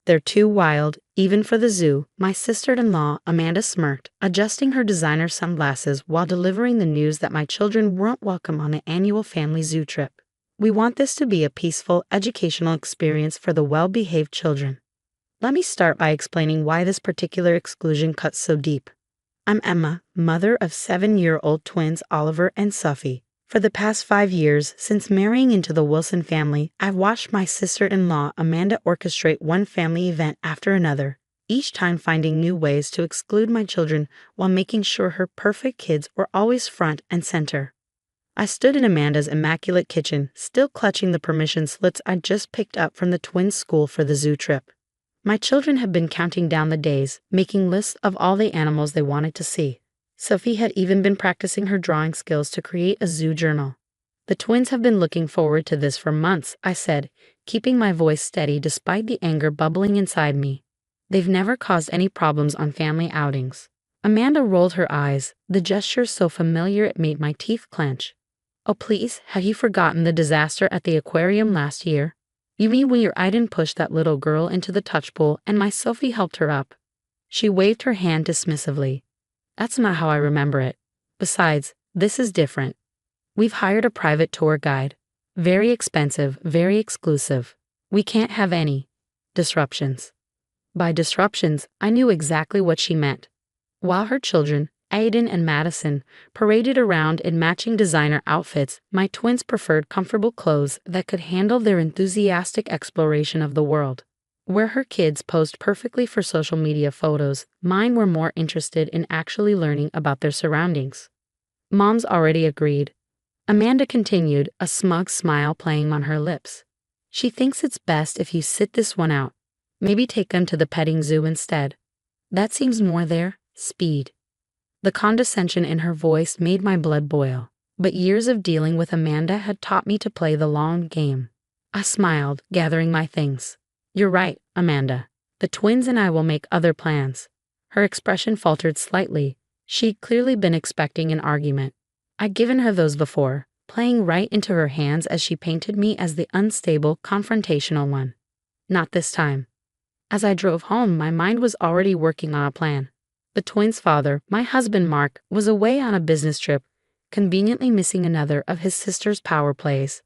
They're too wild, even for the zoo, my sister-in-law, Amanda, smirked, adjusting her designer sunglasses while delivering the news that my children weren't welcome on an annual family zoo trip. We want this to be a peaceful, educational experience for the well-behaved children. Let me start by explaining why this particular exclusion cuts so deep. I'm Emma, mother of 7-year-old twins Oliver and Sophie. For the past 5 years, since marrying into the Wilson family, I've watched my sister-in-law Amanda orchestrate one family event after another, each time finding new ways to exclude my children while making sure her perfect kids were always front and center. I stood in Amanda's immaculate kitchen, still clutching the permission slips I'd just picked up from the twins' school for the zoo trip. My children had been counting down the days, making lists of all the animals they wanted to see. Sophie had even been practicing her drawing skills to create a zoo journal. The twins have been looking forward to this for months, I said, keeping my voice steady despite the anger bubbling inside me. They've never caused any problems on family outings. Amanda rolled her eyes, the gesture so familiar it made my teeth clench. Oh please, have you forgotten the disaster at the aquarium last year? You mean when your Aiden pushed that little girl into the touch pool and my Sophie helped her up? She waved her hand dismissively. That's not how I remember it. Besides, this is different. We've hired a private tour guide. Very expensive, very exclusive. We can't have any disruptions. By disruptions, I knew exactly what she meant. While her children, Aiden and Madison, paraded around in matching designer outfits, my twins preferred comfortable clothes that could handle their enthusiastic exploration of the world. Where her kids posed perfectly for social media photos, mine were more interested in actually learning about their surroundings. Mom's already agreed. Amanda continued, a smug smile playing on her lips. She thinks it's best if you sit this one out. Maybe take them to the petting zoo instead. That seems more their speed. The condescension in her voice made my blood boil, but years of dealing with Amanda had taught me to play the long game. I smiled, gathering my things. You're right, Amanda. The twins and I will make other plans. Her expression faltered slightly. She'd clearly been expecting an argument. I'd given her those before, playing right into her hands as she painted me as the unstable, confrontational one. Not this time. As I drove home, my mind was already working on a plan. The twins' father, my husband Mark, was away on a business trip, conveniently missing another of his sister's power plays.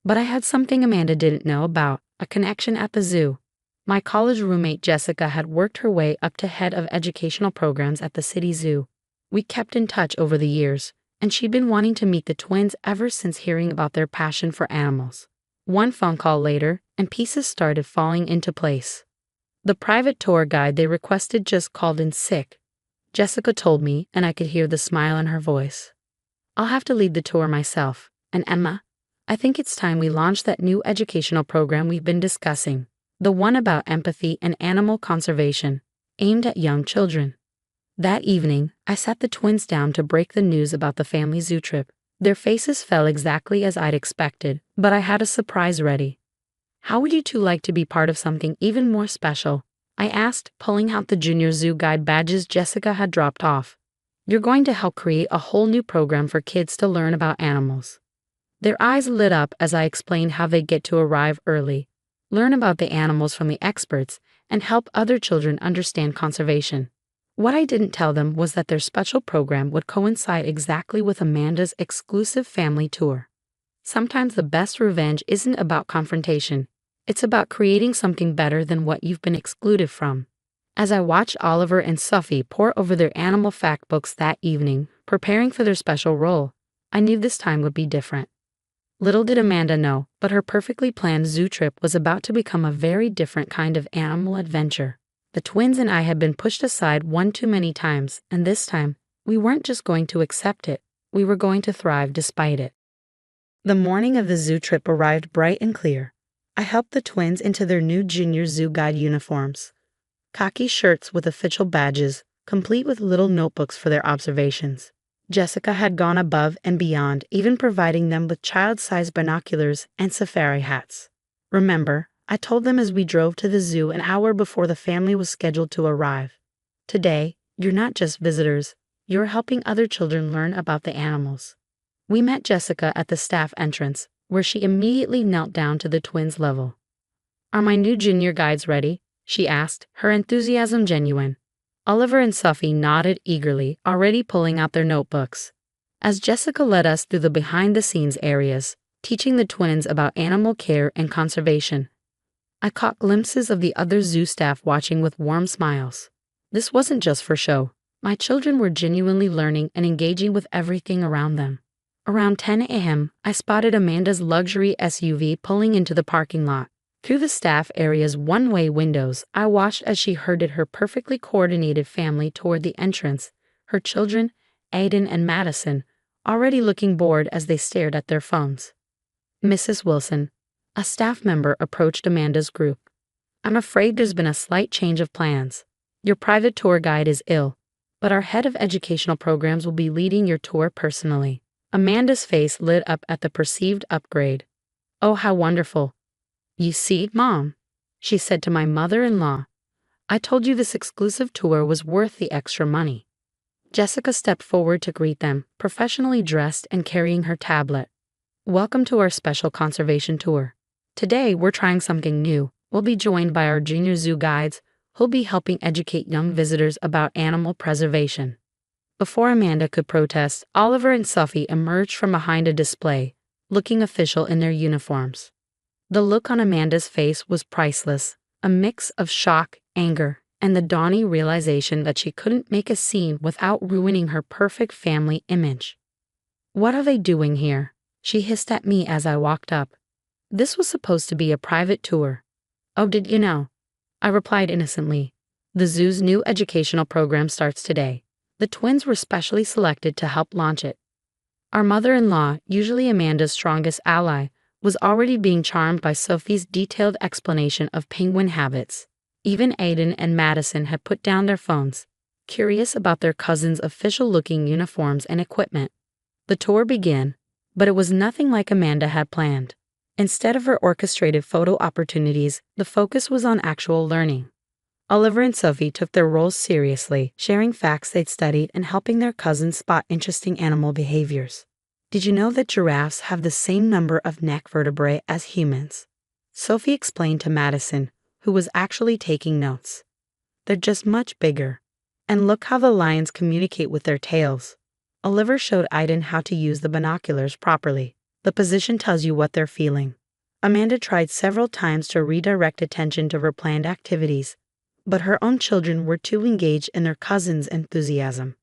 But I had something Amanda didn't know about. A connection at the zoo. My college roommate Jessica had worked her way up to head of educational programs at the city zoo. We kept in touch over the years, and she'd been wanting to meet the twins ever since hearing about their passion for animals. One phone call later, and pieces started falling into place. The private tour guide they requested just called in sick. Jessica told me, and I could hear the smile in her voice. I'll have to lead the tour myself, and Emma, I think it's time we launch that new educational program we've been discussing, the one about empathy and animal conservation, aimed at young children. That evening, I sat the twins down to break the news about the family zoo trip. Their faces fell exactly as I'd expected, but I had a surprise ready. How would you two like to be part of something even more special? I asked, pulling out the junior zoo guide badges Jessica had dropped off. You're going to help create a whole new program for kids to learn about animals. Their eyes lit up as I explained how they get to arrive early, learn about the animals from the experts, and help other children understand conservation. What I didn't tell them was that their special program would coincide exactly with Amanda's exclusive family tour. Sometimes the best revenge isn't about confrontation. It's about creating something better than what you've been excluded from. As I watched Oliver and Sophie pore over their animal fact books that evening, preparing for their special role, I knew this time would be different. Little did Amanda know, but her perfectly planned zoo trip was about to become a very different kind of animal adventure. The twins and I had been pushed aside one too many times, and this time, we weren't just going to accept it, we were going to thrive despite it. The morning of the zoo trip arrived bright and clear. I helped the twins into their new junior zoo guide uniforms. Khaki shirts with official badges, complete with little notebooks for their observations. Jessica had gone above and beyond, even providing them with child-sized binoculars and safari hats. Remember, I told them as we drove to the zoo an hour before the family was scheduled to arrive. Today, you're not just visitors, you're helping other children learn about the animals. We met Jessica at the staff entrance, where she immediately knelt down to the twins' level. Are my new junior guides ready? she asked, her enthusiasm genuine. Oliver and Sophie nodded eagerly, already pulling out their notebooks. As Jessica led us through the behind-the-scenes areas, teaching the twins about animal care and conservation, I caught glimpses of the other zoo staff watching with warm smiles. This wasn't just for show. My children were genuinely learning and engaging with everything around them. Around 10 a.m., I spotted Amanda's luxury SUV pulling into the parking lot. Through the staff area's one-way windows, I watched as she herded her perfectly coordinated family toward the entrance, her children, Aiden and Madison, already looking bored as they stared at their phones. Mrs. Wilson, a staff member, approached Amanda's group. "I'm afraid there's been a slight change of plans. Your private tour guide is ill, but our head of educational programs will be leading your tour personally." Amanda's face lit up at the perceived upgrade. "Oh, how wonderful. You see, Mom," she said to my mother-in-law, "I told you this exclusive tour was worth the extra money." Jessica stepped forward to greet them, professionally dressed and carrying her tablet. "Welcome to our special conservation tour. Today, we're trying something new. We'll be joined by our junior zoo guides, who'll be helping educate young visitors about animal preservation." Before Amanda could protest, Oliver and Sophie emerged from behind a display, looking official in their uniforms. The look on Amanda's face was priceless, a mix of shock, anger, and the dawning realization that she couldn't make a scene without ruining her perfect family image. "What are they doing here?" she hissed at me as I walked up. "This was supposed to be a private tour." "Oh, did you know?" I replied innocently. "The zoo's new educational program starts today. The twins were specially selected to help launch it." Our mother-in-law, usually Amanda's strongest ally, was already being charmed by Sophie's detailed explanation of penguin habits. Even Aiden and Madison had put down their phones, curious about their cousins' official-looking uniforms and equipment. The tour began, but it was nothing like Amanda had planned. Instead of her orchestrated photo opportunities, the focus was on actual learning. Oliver and Sophie took their roles seriously, sharing facts they'd studied and helping their cousins spot interesting animal behaviors. "Did you know that giraffes have the same number of neck vertebrae as humans?" Sophie explained to Madison, who was actually taking notes. "They're just much bigger. And look how the lions communicate with their tails." Oliver showed Aiden how to use the binoculars properly. "The position tells you what they're feeling." Amanda tried several times to redirect attention to her planned activities, but her own children were too engaged in their cousin's enthusiasm.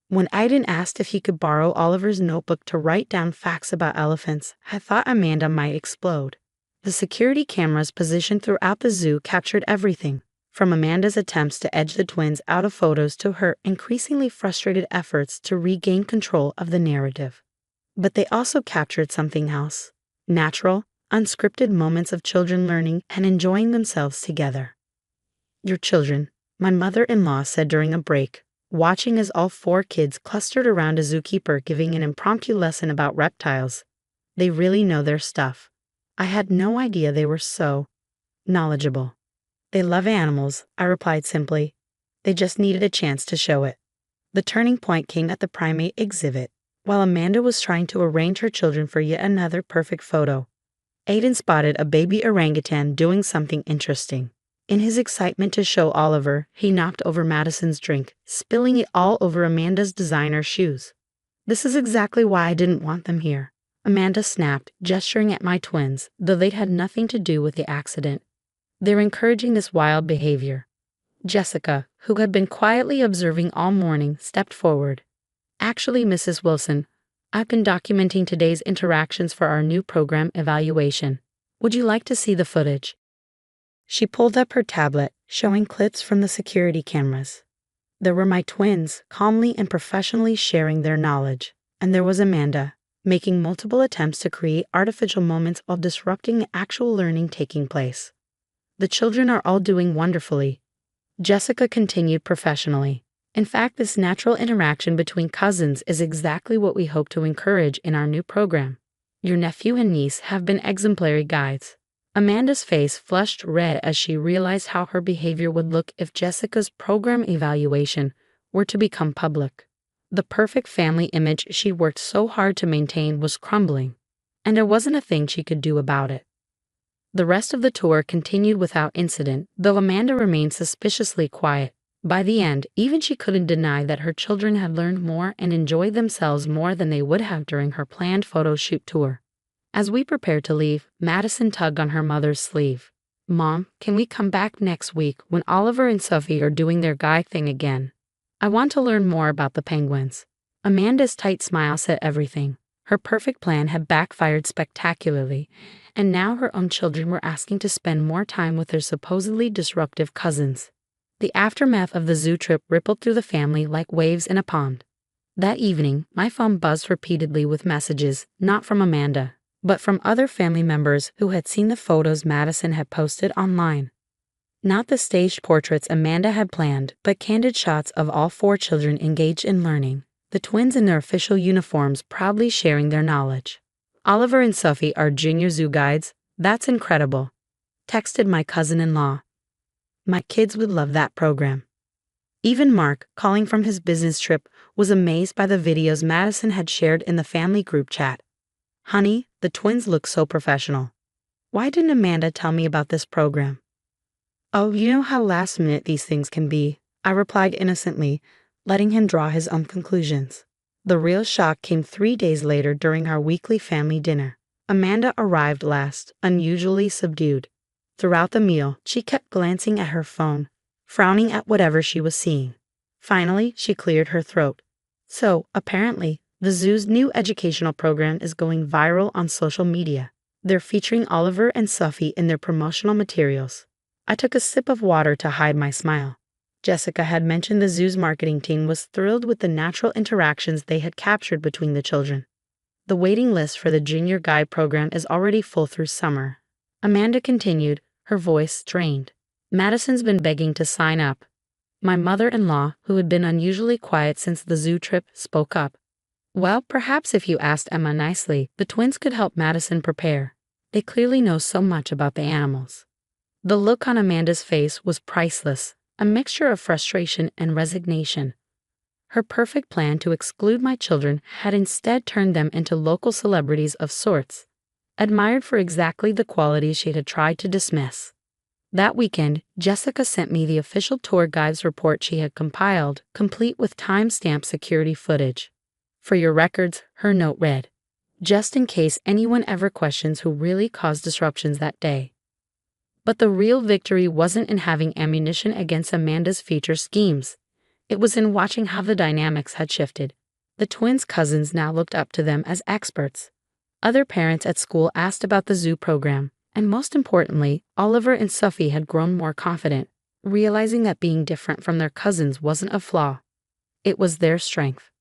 When Aiden asked if he could borrow Oliver's notebook to write down facts about elephants, I thought Amanda might explode. The security cameras positioned throughout the zoo captured everything, from Amanda's attempts to edge the twins out of photos to her increasingly frustrated efforts to regain control of the narrative. But they also captured something else: natural, unscripted moments of children learning and enjoying themselves together. "Your children," my mother-in-law said during a break, watching as all 4 kids clustered around a zookeeper giving an impromptu lesson about reptiles. "They really know their stuff." I had no idea they were so knowledgeable. "They love animals," I replied simply. "They just needed a chance to show it." The turning point came at the primate exhibit. While Amanda was trying to arrange her children for yet another perfect photo, Aiden spotted a baby orangutan doing something interesting. In his excitement to show Oliver, he knocked over Madison's drink, spilling it all over Amanda's designer shoes. "This is exactly why I didn't want them here," Amanda snapped, gesturing at my twins, though they'd had nothing to do with the accident. "They're encouraging this wild behavior." Jessica, who had been quietly observing all morning, stepped forward. "Actually, Mrs. Wilson, I've been documenting today's interactions for our new program evaluation. Would you like to see the footage?" She pulled up her tablet, showing clips from the security cameras. There were my twins, calmly and professionally sharing their knowledge, and there was Amanda, making multiple attempts to create artificial moments while disrupting the actual learning taking place. "The children are all doing wonderfully," Jessica continued professionally. "In fact, this natural interaction between cousins is exactly what we hope to encourage in our new program. Your nephew and niece have been exemplary guides." Amanda's face flushed red as she realized how her behavior would look if Jessica's program evaluation were to become public. The perfect family image she worked so hard to maintain was crumbling, and there wasn't a thing she could do about it. The rest of the tour continued without incident, though Amanda remained suspiciously quiet. By the end, even she couldn't deny that her children had learned more and enjoyed themselves more than they would have during her planned photo shoot tour. As we prepared to leave, Madison tugged on her mother's sleeve. "Mom, can we come back next week when Oliver and Sophie are doing their guy thing again? I want to learn more about the penguins." Amanda's tight smile said everything. Her perfect plan had backfired spectacularly, and now her own children were asking to spend more time with their supposedly disruptive cousins. The aftermath of the zoo trip rippled through the family like waves in a pond. That evening, my phone buzzed repeatedly with messages, not from Amanda, but from other family members who had seen the photos Madison had posted online. Not the staged portraits Amanda had planned, but candid shots of all four children engaged in learning, the twins in their official uniforms proudly sharing their knowledge. "Oliver and Sophie are junior zoo guides. That's incredible," texted my cousin-in-law. "My kids would love that program." Even Mark, calling from his business trip, was amazed by the videos Madison had shared in the family group chat. "Honey, the twins look so professional. Why didn't Amanda tell me about this program?" "Oh, you know how last minute these things can be," I replied innocently, letting him draw his own conclusions. The real shock came 3 days later during our weekly family dinner. Amanda arrived last, unusually subdued. Throughout the meal, she kept glancing at her phone, frowning at whatever she was seeing. Finally, she cleared her throat. "So, apparently, the zoo's new educational program is going viral on social media. They're featuring Oliver and Sophie in their promotional materials." I took a sip of water to hide my smile. Jessica had mentioned the zoo's marketing team was thrilled with the natural interactions they had captured between the children. "The waiting list for the junior guide program is already full through summer," Amanda continued, her voice strained. "Madison's been begging to sign up." My mother-in-law, who had been unusually quiet since the zoo trip, spoke up. "Well, perhaps if you asked Emma nicely, the twins could help Madison prepare. They clearly know so much about the animals." The look on Amanda's face was priceless, a mixture of frustration and resignation. Her perfect plan to exclude my children had instead turned them into local celebrities of sorts, admired for exactly the qualities she had tried to dismiss. That weekend, Jessica sent me the official tour guide's report she had compiled, complete with time-stamped security footage. "For your records," her note read, "just in case anyone ever questions who really caused disruptions that day." But the real victory wasn't in having ammunition against Amanda's future schemes. It was in watching how the dynamics had shifted. The twins' cousins now looked up to them as experts. Other parents at school asked about the zoo program, and most importantly, Oliver and Sophie had grown more confident, realizing that being different from their cousins wasn't a flaw. It was their strength.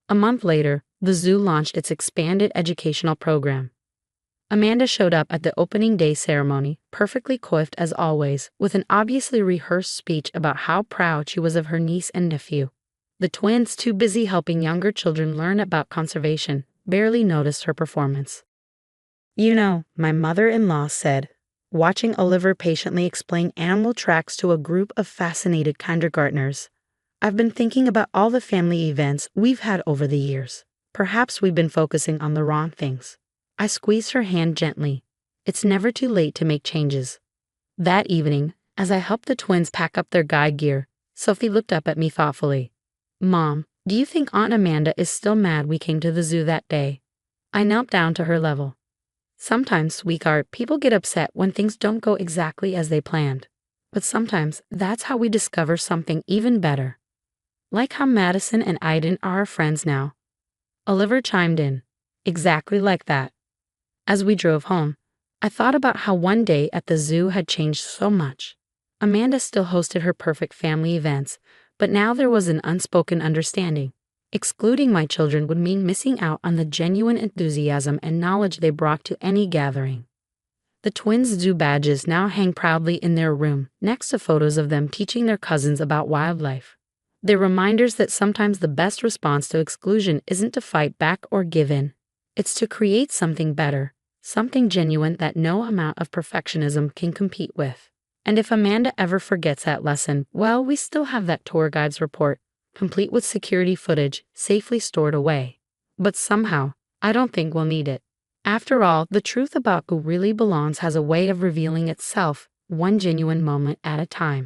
A month later, the zoo launched its expanded educational program. Amanda showed up at the opening day ceremony, perfectly coiffed as always, with an obviously rehearsed speech about how proud she was of her niece and nephew. The twins, too busy helping younger children learn about conservation, barely noticed her performance. "You know," my mother-in-law said, watching Oliver patiently explain animal tracks to a group of fascinated kindergartners, "I've been thinking about all the family events we've had over the years. Perhaps we've been focusing on the wrong things." I squeezed her hand gently. It's never too late to make changes. That evening, as I helped the twins pack up their guide gear, Sophie looked up at me thoughtfully. "Mom, do you think Aunt Amanda is still mad we came to the zoo that day?" I knelt down to her level. "Sometimes, sweetheart, people get upset when things don't go exactly as they planned. But sometimes that's how we discover something even better. Like how Madison and Aiden are our friends now." Oliver chimed in. "Exactly like that." As we drove home, I thought about how one day at the zoo had changed so much. Amanda still hosted her perfect family events, but now there was an unspoken understanding. Excluding my children would mean missing out on the genuine enthusiasm and knowledge they brought to any gathering. The twins' zoo badges now hang proudly in their room, next to photos of them teaching their cousins about wildlife. They're reminders that sometimes the best response to exclusion isn't to fight back or give in. It's to create something better, something genuine that no amount of perfectionism can compete with. And if Amanda ever forgets that lesson, well, we still have that tour guide's report, complete with security footage, safely stored away. But somehow, I don't think we'll need it. After all, the truth about who really belongs has a way of revealing itself, one genuine moment at a time.